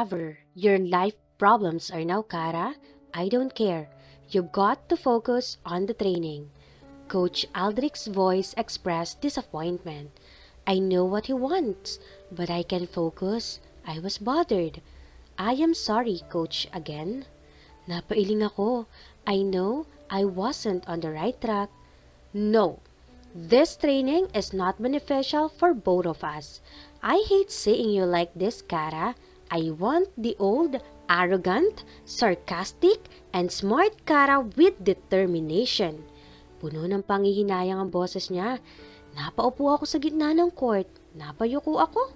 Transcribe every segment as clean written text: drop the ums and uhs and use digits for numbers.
Whatever your life problems are now, Kara, I don't care. You've got to focus on the training. Coach Aldrich's voice expressed disappointment. I know what he wants, but I can focus. I was bothered. I am sorry, Coach, again. Napailing ako. I know I wasn't on the right track. No, this training is not beneficial for both of us. I hate seeing you like this, Kara. I want the old, arrogant, sarcastic, and smart Kara with determination. Puno ng panghihinayang ang boses niya. Napaupo ako sa gitna ng court. Napayuko ako.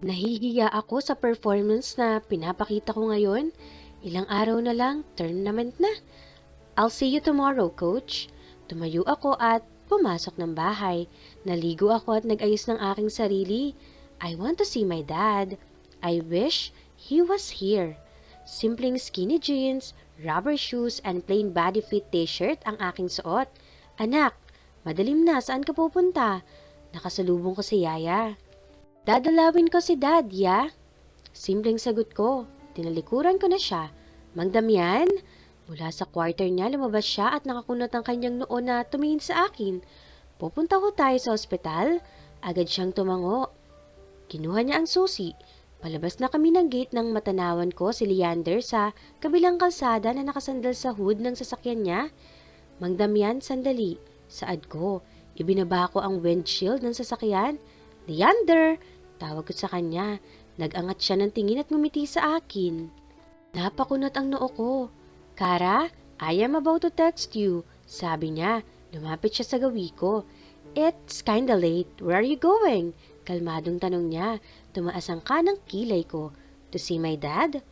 Nahihiya ako sa performance na pinapakita ko ngayon. Ilang araw na lang, tournament na. I'll see you tomorrow, coach. Tumayo ako at pumasok ng bahay. Naligo ako at nag-ayos ng aking sarili. I want to see my dad. I wish he was here. Simpleng skinny jeans, rubber shoes, and plain body fit t-shirt ang aking suot. Anak, madalim na, saan ka pupunta? Nakasalubong ko si Yaya. Dadalawin ko si Dad, ya? Simpleng sagot ko. Tinalikuran ko na siya. Mang Damian? Mula sa quarter niya, lumabas siya at nakakunot ang kanyang noo na tumingin sa akin. Pupunta ko tayo sa ospital? Agad siyang tumango. Kinuha niya ang susi. Palabas na kami ng gate nang matanawan ko si Leander sa kabilang kalsada na nakasandal sa hood ng sasakyan niya. Mang Damian, sandali. Saad ko. Ibinaba ko ang windshield ng sasakyan. Leander! Tawag ko sa kanya. Nag-angat siya ng tingin at ngumiti sa akin. Napakunot ang noo ko. Kara, I am about to text you. Sabi niya. Lumapit siya sa gawi ko. It's kinda late. Where are you going? Kalmadong tanong niya. Tumaas ang kanang kilay ko. To see my dad?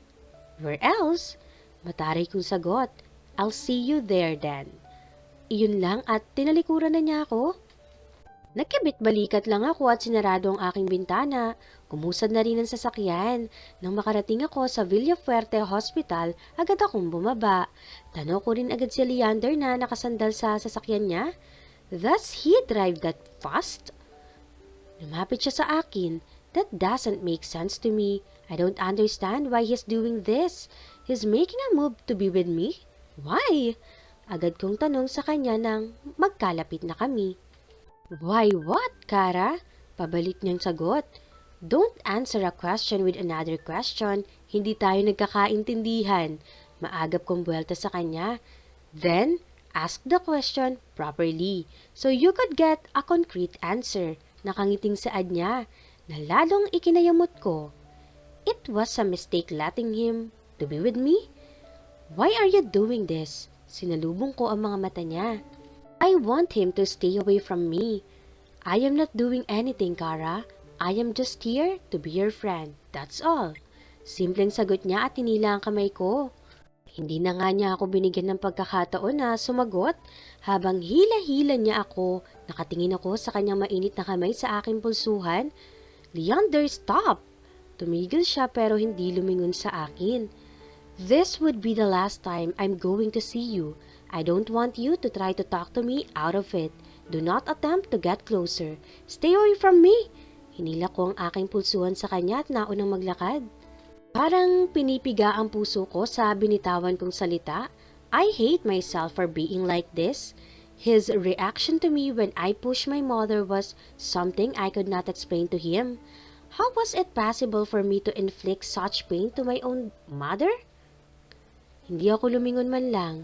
Where else? Mataray kong sagot. I'll see you there then. Iyon lang at tinalikuran na niya ako. Nagkibit-balikat lang ako at sinarado ang aking bintana. Kumusad na rin ang sasakyan. Nang makarating ako sa Villafuerte Hospital, agad akong bumaba. Tanong ko rin agad si Leander na nakasandal sa sasakyan niya. Does he drive that fast? Lumapit siya sa akin. That doesn't make sense to me. I don't understand why he's doing this. He's making a move to be with me. Why? Agad kong tanong sa kanya nang magkalapit na kami. Why what, Kara? Pabalik niyang sagot. Don't answer a question with another question. Hindi tayo nagkakaintindihan. Maagap kong buwelta sa kanya. Then, ask the question properly so you could get a concrete answer. Nakangiting saad niya na lalong ikinayamot ko. It was a mistake letting him to be with me. Why are you doing this? Sinalubong ko ang mga mata niya. I want him to stay away from me. I am not doing anything, Kara. I am just here to be your friend. That's all. Simpleng sagot niya at tinila ang kamay ko. Hindi na nga niya ako binigyan ng pagkakataon na sumagot. Habang hila-hila niya ako, nakatingin ako sa kanyang mainit na kamay sa aking pulsuhan. Leander, stop! Tumigil siya pero hindi lumingon sa akin. This would be the last time I'm going to see you. I don't want you to try to talk to me out of it. Do not attempt to get closer. Stay away from me! Hinila ko ang aking pulsuhan sa kanya at naunang maglakad. Parang pinipiga ang puso ko sa binitawan kong salita. I hate myself for being like this. His reaction to me when I pushed my mother was something I could not explain to him. How was it possible for me to inflict such pain to my own mother? Hindi ako lumingon man lang.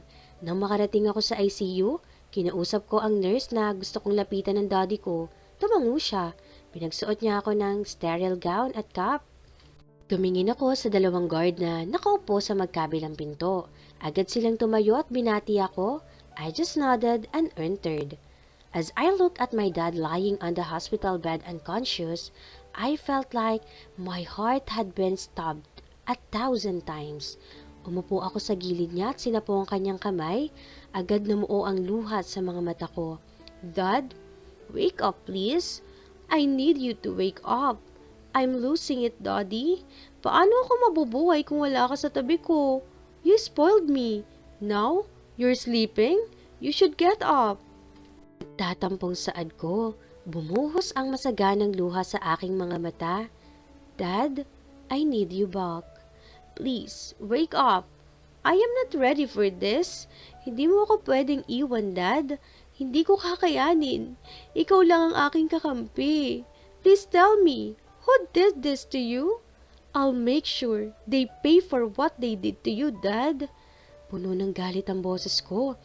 Nang makarating ako sa ICU, kinausap ko ang nurse na gusto kong lapitan ng daddy ko. Tumango siya. Pinagsuot niya ako ng sterile gown at cap. Tumingin ako sa dalawang guard na nakaupo sa magkabilang pinto. Agad silang tumayo at binati ako. I just nodded and entered. As I looked at my dad lying on the hospital bed unconscious, I felt like my heart had been stabbed 1,000 times. Umupo ako sa gilid niya at sinapo ang kanyang kamay. Agad namuo ang luha sa mga mata ko. Dad, wake up please. I need you to wake up. I'm losing it, Daddy. Paano ako mabubuhay kung wala ka sa tabi ko? You spoiled me. Now, you're sleeping? You should get up. Tatampong saad ko. Bumuhos ang masaganang luha sa aking mga mata. Dad, I need you back. please, wake up. I am not ready for this. Hindi mo ako pwedeng iwan, Dad. Hindi ko kakayanin. Ikaw lang ang aking kakampi. Please tell me, who did this to you? I'll make sure they pay for what they did to you, Dad. Puno ng galit ang boses ko.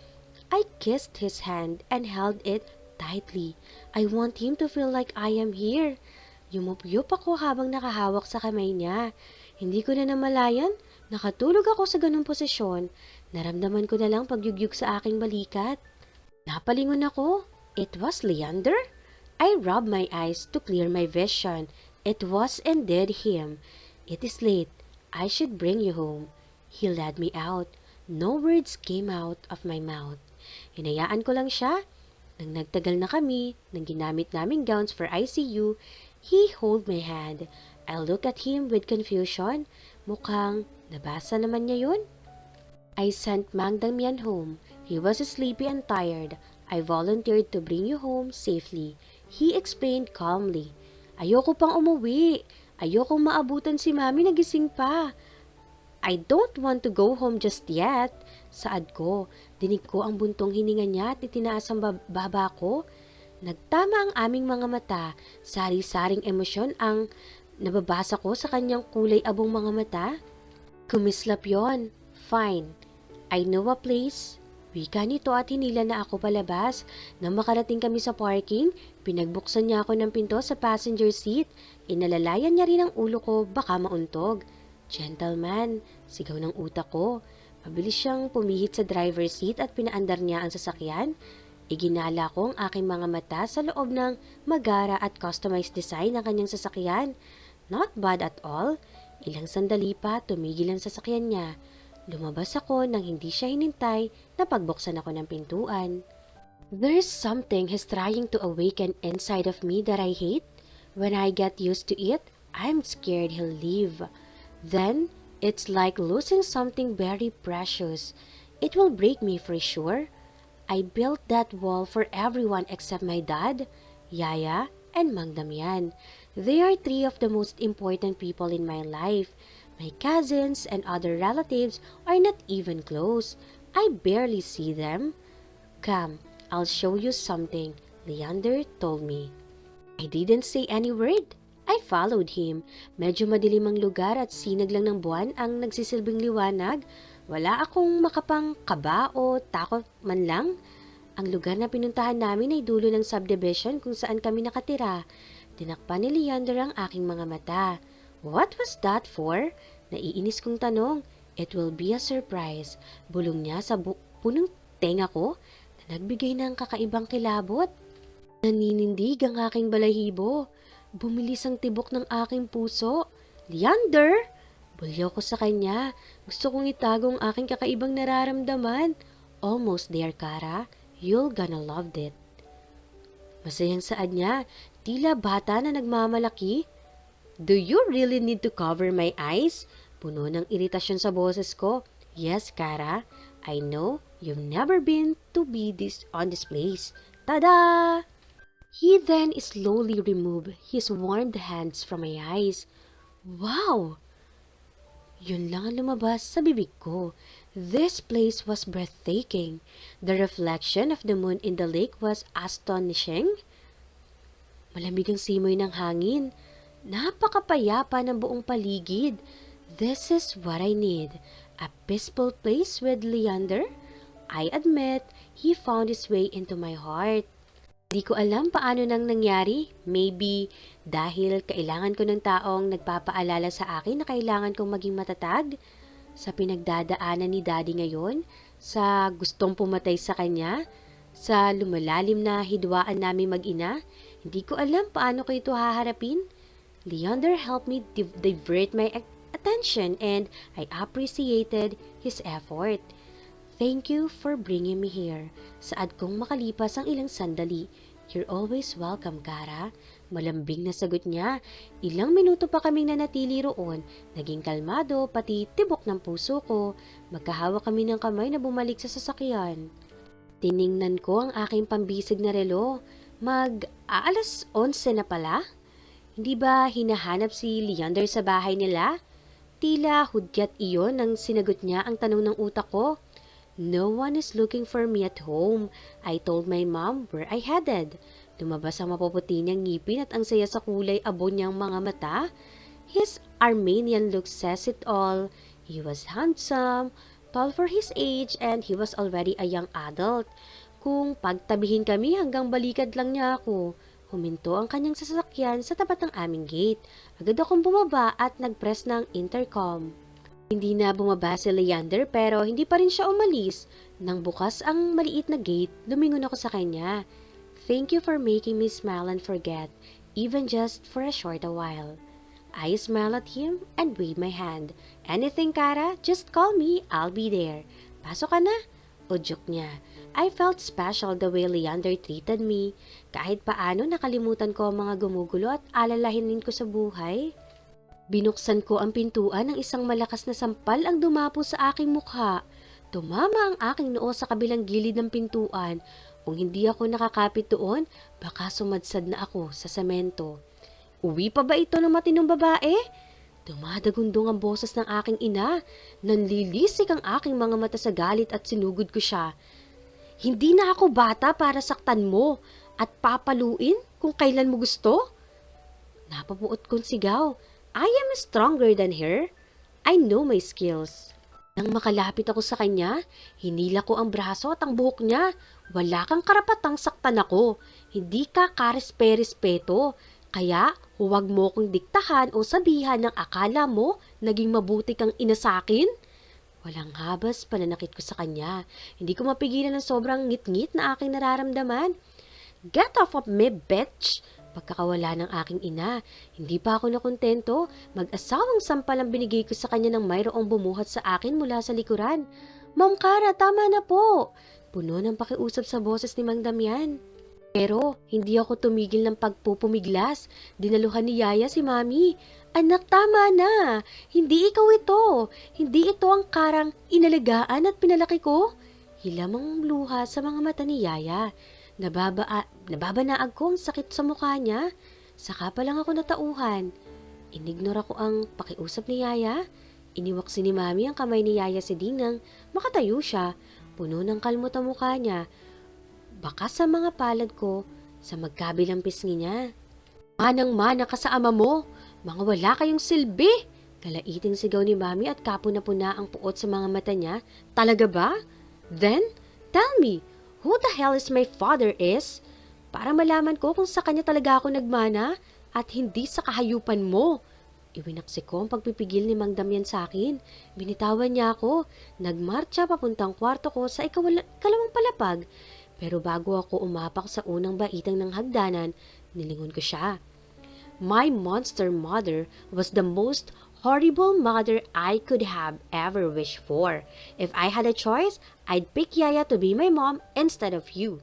I kissed his hand and held it tightly. I want him to feel like I am here. Yumup-yup ako habang nakahawak sa kamay niya. Hindi ko na namalayan. Nakatulog ako sa ganung posisyon. Naramdaman ko na lang pagyugyug sa aking balikat. Napalingon ako. It was Leander? I rubbed my eyes to clear my vision. It was indeed him. It is late. I should bring you home. He led me out. No words came out of my mouth. Hinayaan ko lang siya. Nang nagtagal na kami, nang ginamit naming gowns for ICU, he held my hand. I looked at him with confusion. Mukhang nabasa naman niya yun. I sent Mang Damian home. He was sleepy and tired. I volunteered to bring you home safely. He explained calmly. Ayoko pang umuwi. Ayokong maabutan si Mami na gising pa. I don't want to go home just yet. Saad ko. Dinig ko ang buntong hininga niya at itinaas ang baba ko. Nagtama ang aming mga mata. Sari-saring emosyon ang nababasa ko sa kanyang kulay abong mga mata. Kumislap yon. Fine. I know a place. Wika nito at hinila na ako palabas. Nang makarating kami sa parking, pinagbuksan niya ako ng pinto sa passenger seat. Inalalayan niya rin ang ulo ko, baka mauntog. Gentleman, sigaw ng utak ko. Mabilis siyang pumihit sa driver's seat at pinaandar niya ang sasakyan. Iginala ko ang aking mga mata sa loob ng magara at customized design ng kanyang sasakyan. Not bad at all. Ilang sandali pa, tumigil ang sasakyan niya. Lumabas ako nang hindi siya hinintay na pagbuksan ako ng pintuan. There's something he's trying to awaken inside of me that I hate. When I get used to it, I'm scared he'll leave. Then, it's like losing something very precious. It will break me for sure. I built that wall for everyone except my dad, Yaya, and Mang Damian. They are three of the most important people in my life. My cousins and other relatives are not even close. I barely see them. Come, I'll show you something, Leander told me. I didn't say any word. I followed him. Medyo madilim ang lugar at sinag lang ng buwan ang nagsisilbing liwanag. Wala akong makapang kaba o takot man lang. Ang lugar na pinuntahan namin ay dulo ng subdivision kung saan kami nakatira. Tinakpan ni Leander ang aking mga mata. What was that for? Naiinis kong tanong. It will be a surprise. Bulong niya sa punong tenga ko na nagbigay ng kakaibang kilabot. Naninindig ang aking balahibo. Bumilis ang tibok ng aking puso. Leander! Bulyaw ko sa kanya. Gusto kong itago ang aking kakaibang nararamdaman. Almost there, Kara. You're gonna love it. Masayang saad niya. Tila bata na nagmamalaki. Do you really need to cover my eyes? Puno ng iritasyon sa boses ko. Yes, Kara. I know you've never been to be on this place. Tada! He then slowly removed his warmed hands from my eyes. Wow! Yun lang ang lumabas sa bibig ko. This place was breathtaking. The reflection of the moon in the lake was astonishing. Malamig ang simoy ng hangin. Napakapayapa ng buong paligid. This is what I need. A peaceful place with Leander. I admit, he found his way into my heart. Di ko alam paano nang nangyari. Maybe dahil kailangan ko ng taong nagpapaalala sa akin na kailangan kong maging matatag sa pinagdadaanan ni Daddy ngayon, sa gustong pumatay sa kanya, sa lumalalim na hidwaan namin mag-ina. Hindi ko alam paano ko ito haharapin. Leander helped me divert my attention and I appreciated his effort. Thank you for bringing me here. Saad kong makalipas ang ilang sandali. You're always welcome, Kara. Malambing na sagot niya. Ilang minuto pa kaming nanatili roon. Naging kalmado, pati tibok ng puso ko. Magkahawak kami ng kamay na bumalik sa sasakyan. Tiningnan ko ang aking pambisig na relo. Mag-aalas 11 na pala? Hindi ba hinahanap si Leander sa bahay nila? Tila hudyat iyon nang sinagot niya ang tanong ng utak ko. No one is looking for me at home. I told my mom where I headed. Lumabas ang mapuputi niyang ngipin at ang saya sa kulay abo niyang mga mata. His Armenian look says it all. He was handsome, tall for his age, and he was already a young adult. Kung pagtabihin kami hanggang balikad lang niya ako. Huminto ang kanyang sasakyan sa tapat ng aming gate. Agad akong bumaba at nag-press ng intercom. Hindi na bumaba si Leander pero hindi pa rin siya umalis. Nang bukas ang maliit na gate, lumingon ako sa kanya. Thank you for making me smile and forget, even just for a short while. I smiled at him and waved my hand. Anything, Kara? Just call me. I'll be there. Pasok ka na. Udyok niya. I felt special the way Leander treated me. Kahit paano nakalimutan ko ang mga gumugulo at alalahanin ko sa buhay. Binuksan ko ang pintuan ng isang malakas na sampal ang dumapo sa aking mukha. Tumama ang aking noo sa kabilang gilid ng pintuan. Kung hindi ako nakakapit doon, baka sumadsad na ako sa semento. Uwi pa ba ito ng matinong babae? Dumadagundong ang boses ng aking ina. Nanlilisik ang aking mga mata sa galit at sinugod ko siya. Hindi na ako bata para saktan mo at papaluin kung kailan mo gusto. Napabuot kong sigaw. I am stronger than her. I know my skills. Nang makalapit ako sa kanya, hinila ko ang braso at ang buhok niya. Wala kang karapatang saktan ako. Hindi ka karespe-respeto. Kaya huwag mo kong diktahan o sabihan ng akala mo naging mabuti kang ina sa akin. Walang habas pananakit ko sa kanya. Hindi ko mapigilan ng sobrang ngit-ngit na aking nararamdaman. Get off of me, bitch! Pagkakawala ng aking ina, hindi pa ako nakontento. Mag-asawang sampal ang binigay ko sa kanya nang mayroong bumuhat sa akin mula sa likuran. Ma'am Kara, tama na po! Puno ng pakiusap sa boses ni Mang Damian. Pero hindi ako tumigil ng pagpupumiglas. Dinaluhan ni Yaya si Mami. Anak, tama na! Hindi ikaw ito! Hindi ito ang Karang inalagaan at pinalaki ko! Hilam ang luha sa mga mata ni Yaya. Nababanaag ko ang sakit sa mukha niya. Saka pa lang ako natauhan. Inignore ako ang pakiusap ni Yaya. Iniwaksi ni Mami ang kamay ni Yaya sa dinang. Makatayo siya. Puno ng kalmot ang mukha niya. Baka sa mga palad ko, sa magkabilang pisngi niya. Manang-mana ka sa ama mo. Mga wala kayong silbi. Kalaiting sigaw ni Mami at kapuna-puna ang puot sa mga mata niya. Talaga ba? Then, tell me, who the hell is my father is? Para malaman ko kung sa kanya talaga ako nagmana at hindi sa kahayupan mo. Iwinaksi ko ang pagpipigil ni Mang Damian sa akin. Binitawan niya ako. Nagmarcha papuntang kwarto ko sa ikalawang palapag. Pero bago ako umapak sa unang baitang ng hagdanan, nilingon ko siya. My monster mother was the most horrible mother I could have ever wished for. If I had a choice, I'd pick Yaya to be my mom instead of you.